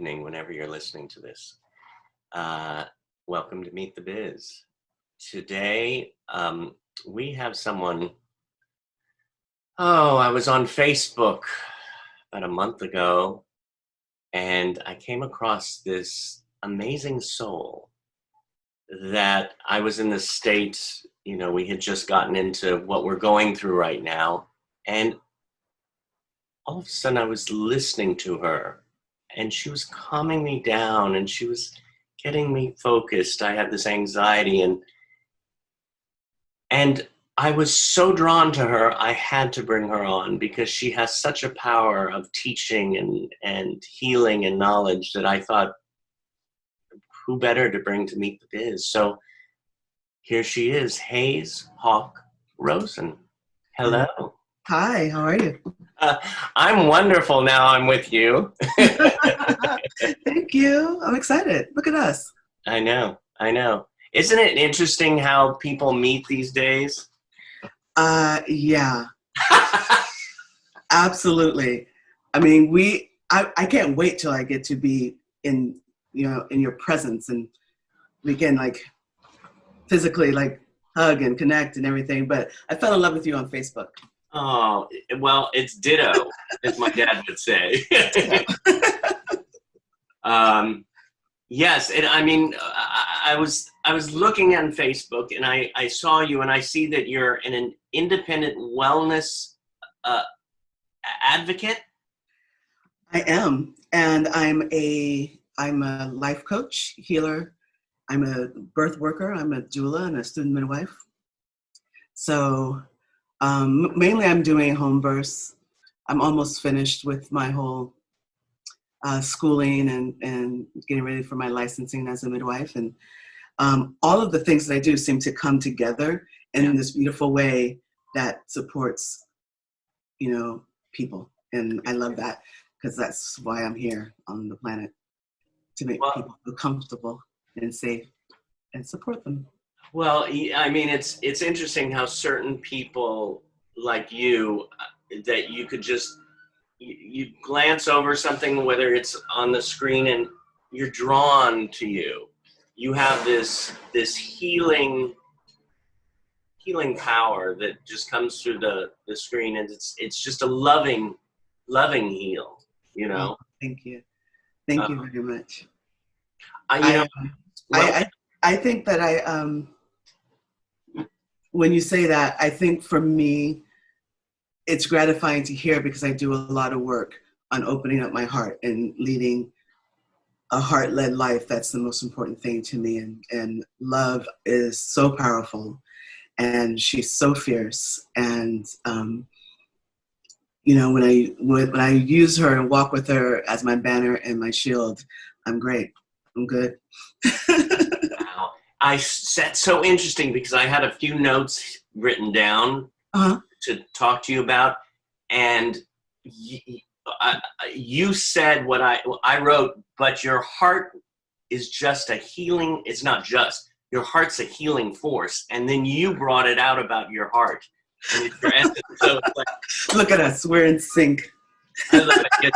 evening, whenever you're listening to this. Welcome to Meet the Biz. Today, we have someone, I was on Facebook about a month ago, and I came across this amazing soul that I was in the States, we had just gotten into what we're going through right now, and all of a sudden I was listening to her, and she was calming me down, and she was getting me focused. I had this anxiety, and I was so drawn to her, I had to bring her on because she has such a power of teaching and healing and knowledge that I thought, who better to bring to Meet the Biz? So here she is, Haize Hawke Rosen. Hello. Hi, how are you? I'm wonderful now I'm with you. Thank you. I'm excited. Look at us. I know. Isn't it interesting how people meet these days? Yeah. Absolutely. I mean, I can't wait till I get to be in your presence, and we can physically hug and connect and everything. But I fell in love with you on Facebook. Oh, well, it's ditto, as my dad would say. Yes, and I mean, I was looking on Facebook, and I saw you, and I see that you're an independent wellness advocate. I am, and I'm a life coach, healer. I'm a birth worker. I'm a doula and a student midwife. So mainly I'm doing home births. I'm almost finished with my whole schooling and getting ready for my licensing as a midwife. And all of the things that I do seem to come together in this beautiful way that supports, people. And I love that because that's why I'm here on the planet, to make people feel comfortable and safe and support them. Well, I mean, it's interesting how certain people like you, that you could just, you glance over something, whether it's on the screen, and you're drawn to you. You have this healing power that just comes through the screen, and it's just a loving heal, Oh, thank you. Thank you very much. I think that when you say that, I think for me, it's gratifying to hear because I do a lot of work on opening up my heart and leading a heart-led life. That's the most important thing to me. And love is so powerful, and she's so fierce. And when I use her and walk with her as my banner and my shield, I'm great. I'm good. Wow. That's so interesting because I had a few notes written down to talk to you about, and you said what I wrote, but your heart is just a healing. It's not just, your heart's a healing force, and then you brought it out about your heart. And it's your essence. So it's look at us, we're in sync. I love it.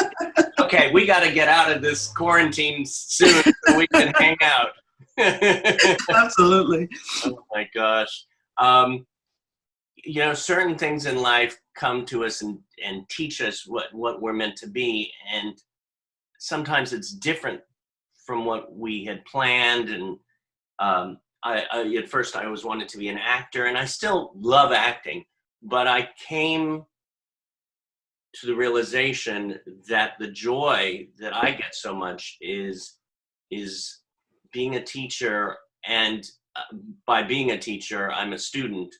Okay, we got to get out of this quarantine soon so we can hang out. Absolutely. Oh my gosh. Certain things in life come to us and teach us what we're meant to be, and sometimes it's different from what we had planned. And at first I always wanted to be an actor, and I still love acting, but I came to the realization that the joy that I get so much is being a teacher, and by being a teacher, I'm a student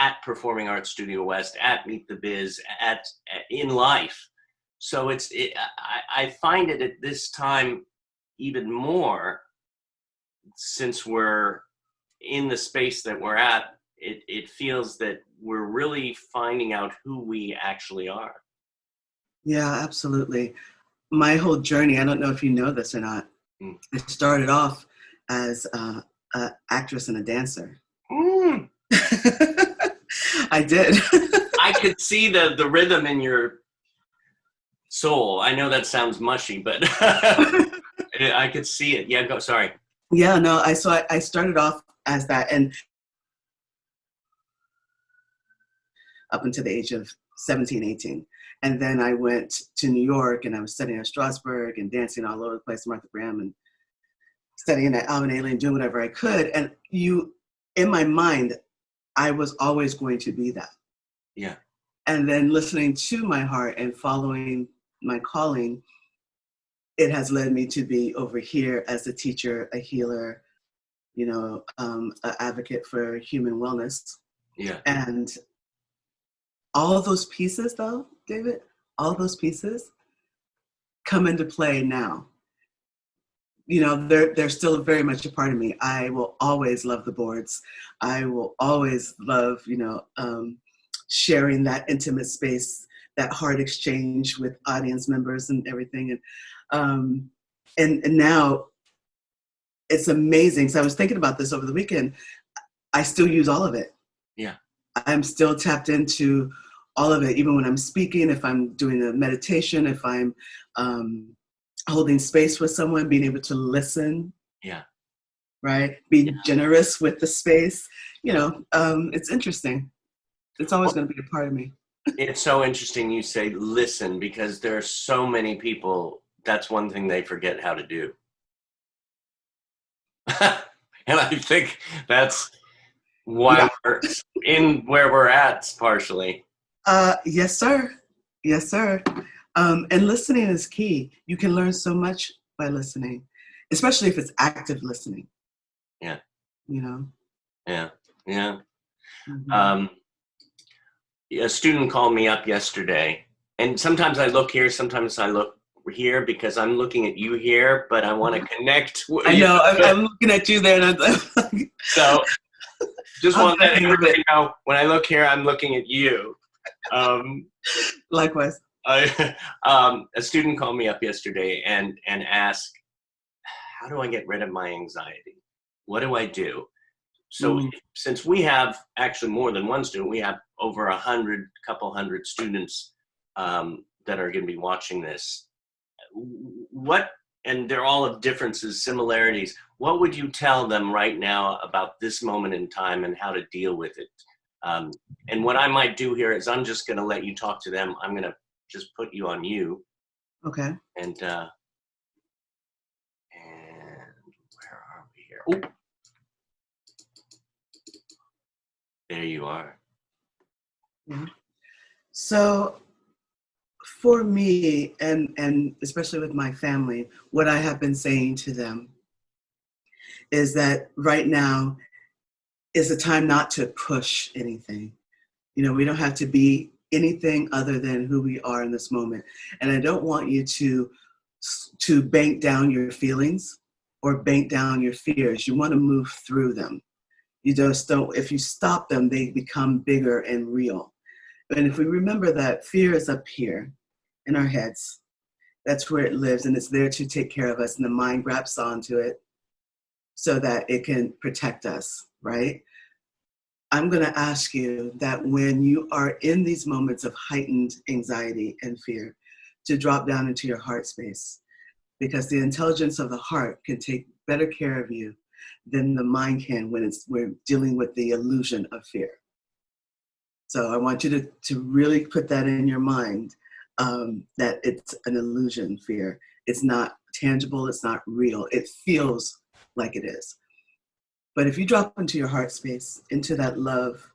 at Performing Arts Studio West, at Meet the Biz, in life. So I find it at this time even more, since we're in the space that we're at. It feels that we're really finding out who we actually are. Yeah, absolutely. My whole journey, I don't know if you know this or not, I started off as an actress and a dancer. I did. I could see the rhythm in your soul. I know that sounds mushy, but I could see it. Yeah, go. Sorry. Yeah, no, I started off as that, and up until the age of 17, 18. And then I went to New York, and I was studying at Strasberg and dancing all over the place, Martha Graham, and studying at Alvin Ailey and doing whatever I could. And in my mind, I was always going to be that. Yeah. And then listening to my heart and following my calling, it has led me to be over here as a teacher, a healer, an advocate for human wellness. Yeah. And all of those pieces, though, David, all of those pieces come into play now. They're still very much a part of me. I will always love the boards. I will always love, sharing that intimate space, that heart exchange with audience members and everything. And now it's amazing. So I was thinking about this over the weekend. I still use all of it. Yeah. I'm still tapped into all of it, even when I'm speaking, if I'm doing a meditation, if I'm holding space with someone, being able to listen. Yeah. Right? Be generous with the space. It's interesting. It's always going to be a part of me. It's so interesting you say listen, because there are so many people, that's one thing they forget how to do. And I think that's why we're in where we're at, partially. Yes, sir. Yes, sir. And listening is key. You can learn so much by listening, especially if it's active listening. Yeah. Yeah. Yeah. Mm-hmm. A student called me up yesterday, and sometimes I look here, sometimes I look here, because I'm looking at you here, but I want to connect. I know. I'm looking at you there, and so just want to let everybody know, when I look here, I'm looking at you. Likewise. A student called me up yesterday and asked, how do I get rid of my anxiety? What do I do? So since we have actually more than one student, we have over 100, couple hundred students that are going to be watching this. And they're all of differences, similarities. What would you tell them right now about this moment in time and how to deal with it? And what I might do here is I'm just going to let you talk to them. I'm going to just put you on you. Okay. And where are we here? Oh, there you are. Yeah. So for me, and especially with my family, what I have been saying to them is that right now is a time not to push anything. We don't have to be anything other than who we are in this moment. And I don't want you to bank down your feelings or bank down your fears. You want to move through them. You just don't, if you stop them, they become bigger and real. And if we remember that fear is up here in our heads, that's where it lives, and it's there to take care of us, and the mind grabs onto it so that it can protect us, right? I'm going to ask you that when you are in these moments of heightened anxiety and fear, to drop down into your heart space, because the intelligence of the heart can take better care of you than the mind can when we're dealing with the illusion of fear. So I want you to really put that in your mind, that it's an illusion, fear. It's not tangible, it's not real. It feels like it is. But if you drop into your heart space, into that love,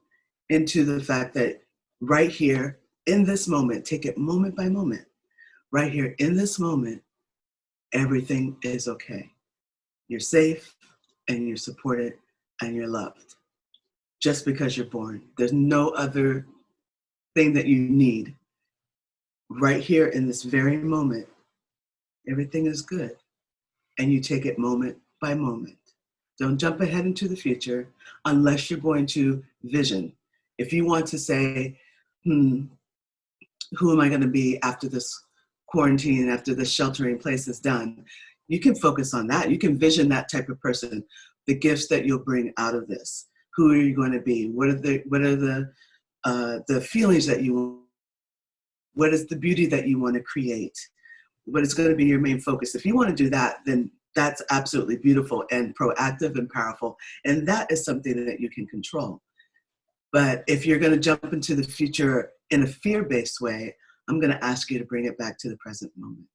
into the fact that right here, in this moment, take it moment by moment, right here in this moment, everything is okay. You're safe, and you're supported, and you're loved. Just because you're born. There's no other thing that you need. Right here in this very moment, everything is good. And you take it moment by moment. Don't jump ahead into the future unless you're going to vision. If you want to say, who am I going to be after this quarantine, after the sheltering place is done? You can focus on that. You can vision that type of person, the gifts that you'll bring out of this. Who are you going to be? What are the feelings that you What is the beauty that you want to create? What is going to be your main focus? If you want to do that, then that's absolutely beautiful and proactive and powerful. And that is something that you can control. But if you're going to jump into the future in a fear-based way, I'm going to ask you to bring it back to the present moment,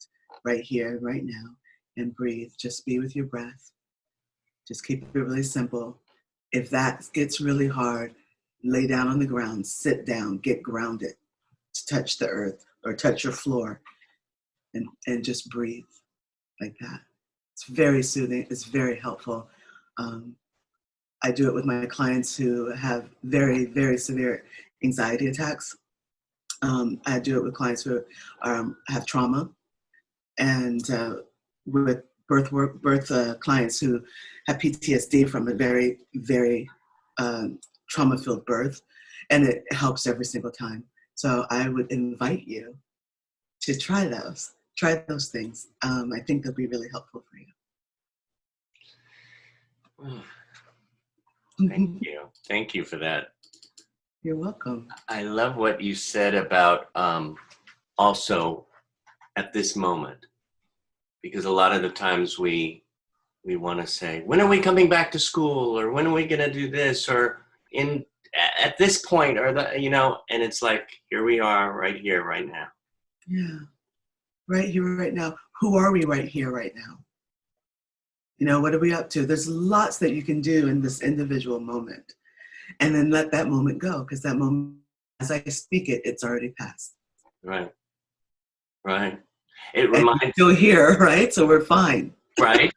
right here, right now, and breathe. Just be with your breath. Just keep it really simple. If that gets really hard, lay down on the ground, sit down, get grounded, touch the earth or touch your floor, and just breathe like that. It's very soothing. It's very helpful. I do it with my clients who have very, very severe anxiety attacks. I do it with clients who have trauma, and with birth clients who have PTSD from a very, very trauma-filled birth, and it helps every single time. So I would invite you to try those things. I think they'll be really helpful for you. Thank you for that. You're welcome. I love what you said about also at this moment, because a lot of the times we want to say, when are we coming back to school, or when are we going to do this, or at this point, or that, and it's like, here we are right here, right now. Yeah. Right here, right now. Who are we right here, right now? What are we up to? There's lots that you can do in this individual moment. And then let that moment go, because that moment, as I speak it, it's already passed. Right. Right. It reminds me. Still here, right? So we're fine. Right.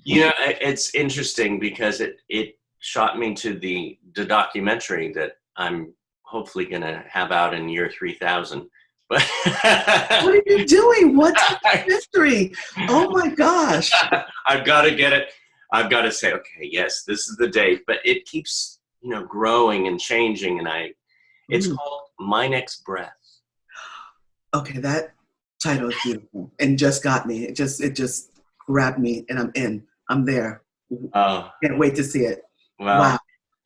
It's interesting because it shot me to the documentary that I'm hopefully going to have out in year 3000. But what are you doing? What's history? Oh my gosh. I've got to get it. I've got to say, okay, yes, this is the date, but it keeps, growing and changing. And it's called My Next Breath. Okay. That title is beautiful and just got me. It just grabbed me, and I'm in. I'm there. Oh, can't wait to see it. Well, wow.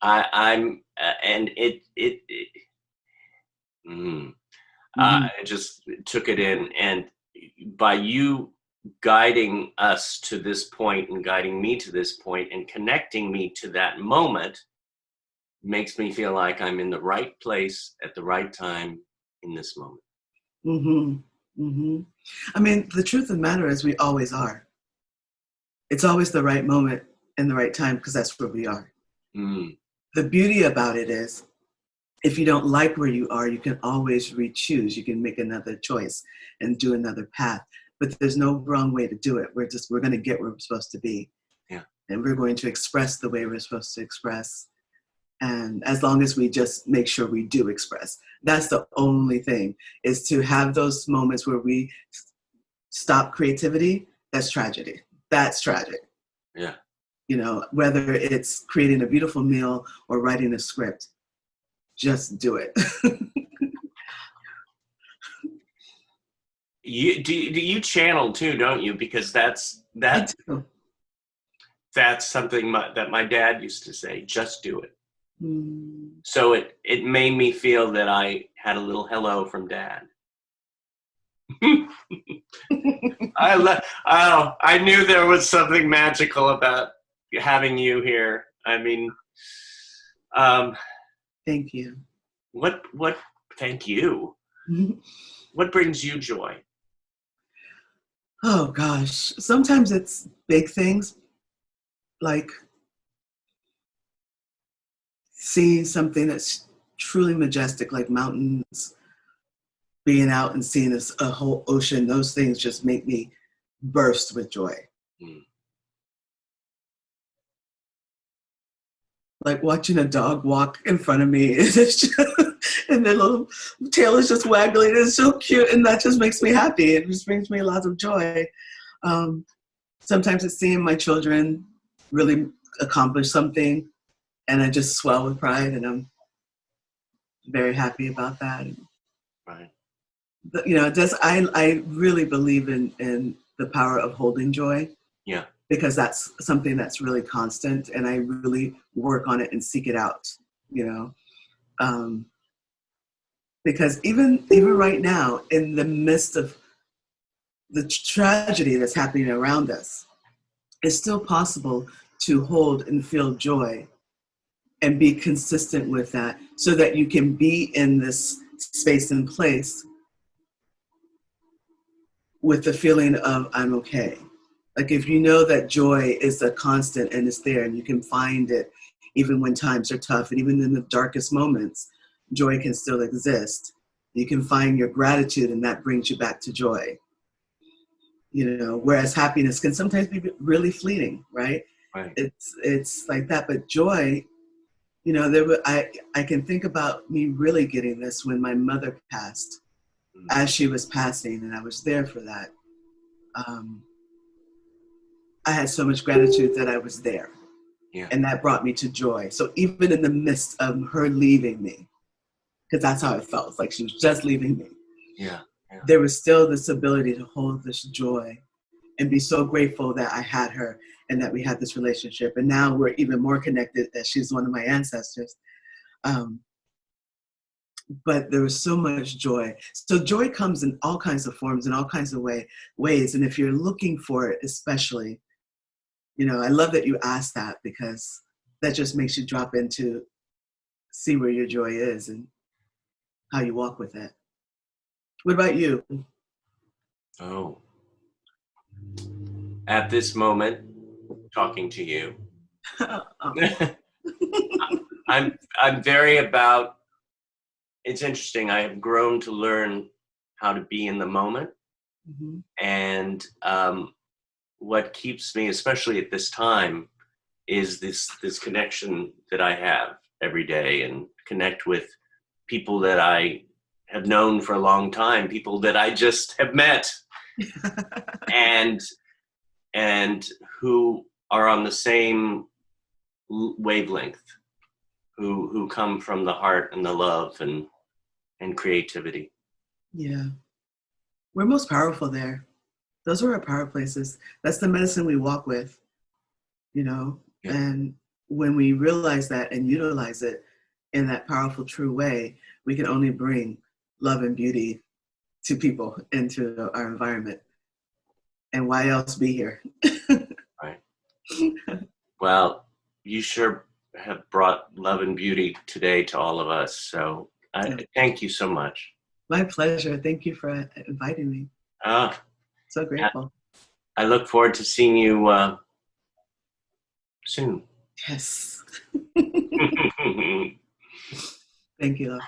I'm and I just took it in, and by you guiding us to this point and guiding me to this point and connecting me to that moment makes me feel like I'm in the right place at the right time in this moment. I mean, the truth of the matter is we always are. It's always the right moment and the right time, because that's where we are. The beauty about it is, if you don't like where you are, you can always re-choose. You can make another choice and do another path. But there's no wrong way to do it. We're going to get where we're supposed to be. Yeah. And we're going to express the way we're supposed to express. And as long as we just make sure we do express, that's the only thing, is to have those moments where we stop creativity. That's tragedy. That's tragic. Yeah. Whether it's creating a beautiful meal or writing a script, just do it. You channel too, don't you? Because that's something that my dad used to say, just do it. So it made me feel that I had a little hello from Dad. I knew there was something magical about having you here. I mean, thank you. Thank you. What brings you joy? Oh gosh, sometimes it's big things, like seeing something that's truly majestic, like mountains, being out and seeing a whole ocean. Those things just make me burst with joy. Like watching a dog walk in front of me, and their little tail is just waggling. It's so cute, and that just makes me happy. It just brings me lots of joy. Sometimes it's seeing my children really accomplish something, and I just swell with pride, and I'm very happy about that. Right. But, I really believe in the power of holding joy. Yeah. Because that's something that's really constant, and I really work on it and seek it out, Because even right now, in the midst of the tragedy that's happening around us, it's still possible to hold and feel joy and be consistent with that so that you can be in this space and place with the feeling of I'm okay. Like if you know that joy is a constant and it's there and you can find it even when times are tough and even in the darkest moments, joy can still exist. You can find your gratitude and that brings you back to joy. You know, whereas happiness can sometimes be really fleeting, right? Right. It's like that, but joy, you know, I can think about me really getting this when my mother passed, as she was passing, and I was there for that. I had so much gratitude that I was there, and that brought me to joy. So even in the midst of her leaving me, because that's how it felt, it's like she was just leaving me. There was still this ability to hold this joy and be so grateful that I had her and that we had this relationship. And now we're even more connected that she's one of my ancestors. But there was so much joy. So joy comes in all kinds of forms, in all kinds of ways. And if you're looking for it, especially, you know, I love that you asked that because that just makes you drop into see where your joy is and how you walk with it. What about you? Oh, at this moment, talking to you, I'm very about, it's interesting. I have grown to learn how to be in the moment. Mm-hmm. And what keeps me, especially at this time, is this connection that I have every day and connect with people that I have known for a long time, people that I just have met and who are on the same wavelength, who come from the heart and the love and creativity. Yeah. We're most powerful there. Those are our power places. That's the medicine we walk with, you know? Yeah. And when we realize that and utilize it in that powerful, true way, we can only bring love and beauty to people into our environment. And why else be here? Right. Well, you sure have brought love and beauty today to all of us. So thank you so much. My pleasure. Thank you for inviting me. So grateful. I look forward to seeing you soon. Yes. Thank you, love.